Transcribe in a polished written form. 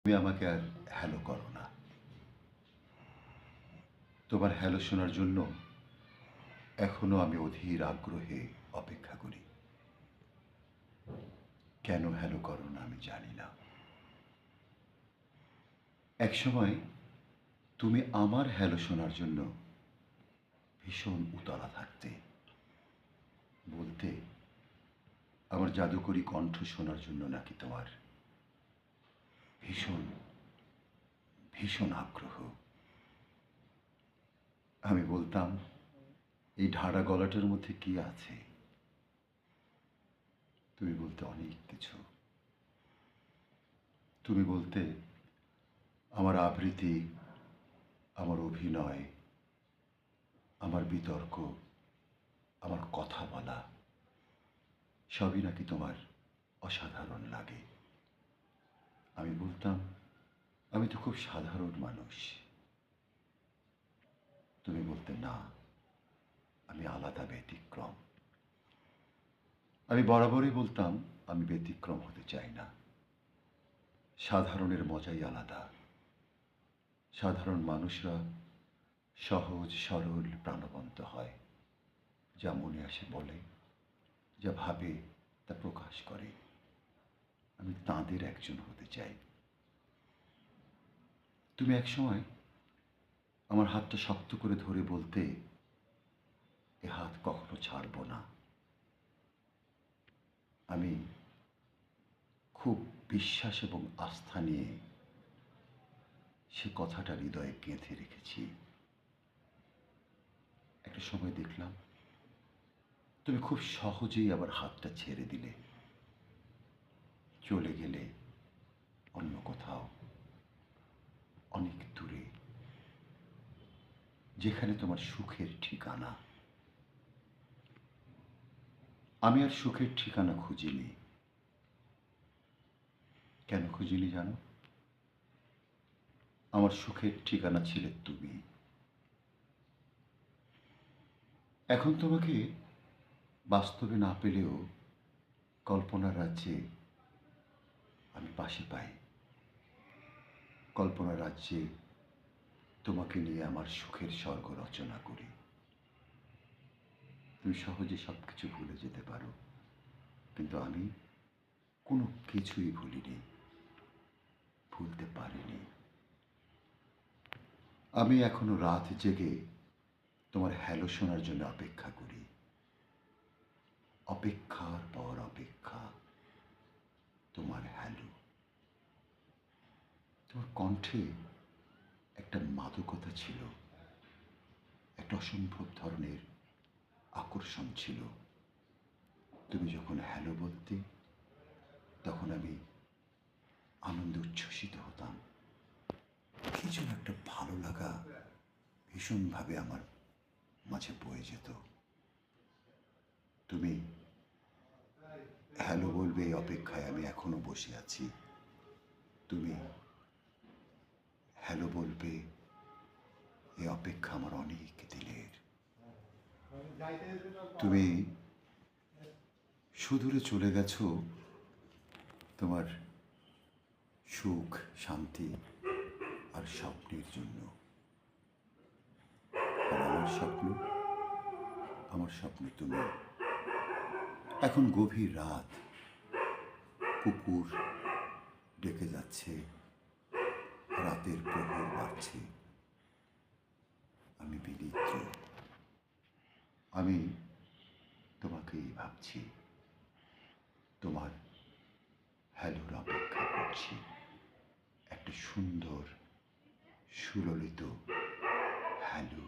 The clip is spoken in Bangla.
তুমি আমাকে আর হ্যালো করো না। তোমার হ্যালো শোনার জন্য এখনো আমি অধীর আগ্রহে অপেক্ষা করি। কেন হ্যালো করো না আমি জানি না। একসময় তুমি আমার হ্যালো শোনার জন্য ভীষণ উতলা থাকতে, বলতে আমার জাদুকরী কণ্ঠ শোনার জন্য নাকি তোমার ভীষণ ভীষণ আগ্রহ। আমি বলতাম, এই ঢাড়া গলাটার মধ্যে কি আছে? তুমি বলতে অনেক কিছু। তুমি বলতে আমার আবৃত্তি, আমার অভিনয়, আমার বিতর্ক, আমার কথা বলা সবই নাকি তোমার অসাধারণ লাগে। আমি বলতাম, আমি তো খুব সাধারণ মানুষ। তুমি বলতে, না, আমি আলাদা, ব্যতিক্রম। আমি বরাবরই বলতাম, আমি ব্যতিক্রম হতে চাই না। সাধারণের মজাই আলাদা। সাধারণ মানুষরা সহজ, সরল, প্রাণবন্ত হয়। যা মনে আসে বলে, যা ভাবে তা প্রকাশ করে। আমি তাঁদের একজন হতে চাই। তুমি একসময় আমার হাতটা শক্ত করে ধরে বলতে, এ হাত কখনো ছাড়ব না। আমি খুব বিশ্বাস এবং আস্থা নিয়ে সে কথাটা হৃদয়ে গেঁথে রেখেছি। একটা সময় দেখলাম তুমি খুব সহজেই আবার হাতটা ছেড়ে দিলে, চলে গেলে অন্য কোথাও, অনেক দূরে, যেখানে তোমার সুখের ঠিকানা। আমি আর সুখের ঠিকানা খুঁজিনি। কেন খুঁজিনি জানো? আমার সুখের ঠিকানা ছিলে তুমি। এখন তোমাকে বাস্তবে না পেলেও কল্পনার রাজ্যে আমি পাশে পাই। কল্পনার রাজ্যে তোমাকে নিয়ে আমার সুখের স্বর্গ রচনা করি। তুমি সহজে সব কিছু ভুলে যেতে পারো, কিন্তু আমি কোনো কিছুই ভুলিনি, ভুলতে পারিনি। আমি এখনো রাত জেগে তোমার হ্যালো শোনার জন্য অপেক্ষা করি। অপেক্ষার পর অপেক্ষা, তোমার হ্যালো। তোমার কণ্ঠে একটা মাদকতা ছিল, একটা অসম্ভব ধরনের আকর্ষণ ছিল। তুমি যখন হ্যালো বলতে, তখন আমি আনন্দে উচ্ছ্বসিত হতাম। কি যেন একটা ভালো লাগা ভীষণভাবে আমার মাঝে বয়ে যেত। তুমি হ্যালো বলবে এই অপেক্ষায় আমি এখনো বসে আছি। তুমি হ্যালো বলবে এই অপেক্ষা আমার অনেক দিনের। তুমি সুদূরে চলে গেছো তোমার সুখ, শান্তি আর স্বপ্নের জন্য। আর আমার স্বপ্ন তুমি। এখন গভীর রাত, কুকুর ডেকে যাচ্ছে, রাতের প্রহর বাড়ছে। আমি বিনিদ্র, আমি তোমাকেই ভাবছি, তোমার হ্যালোর অপেক্ষা করছি। একটা সুন্দর সুললিত হ্যালো।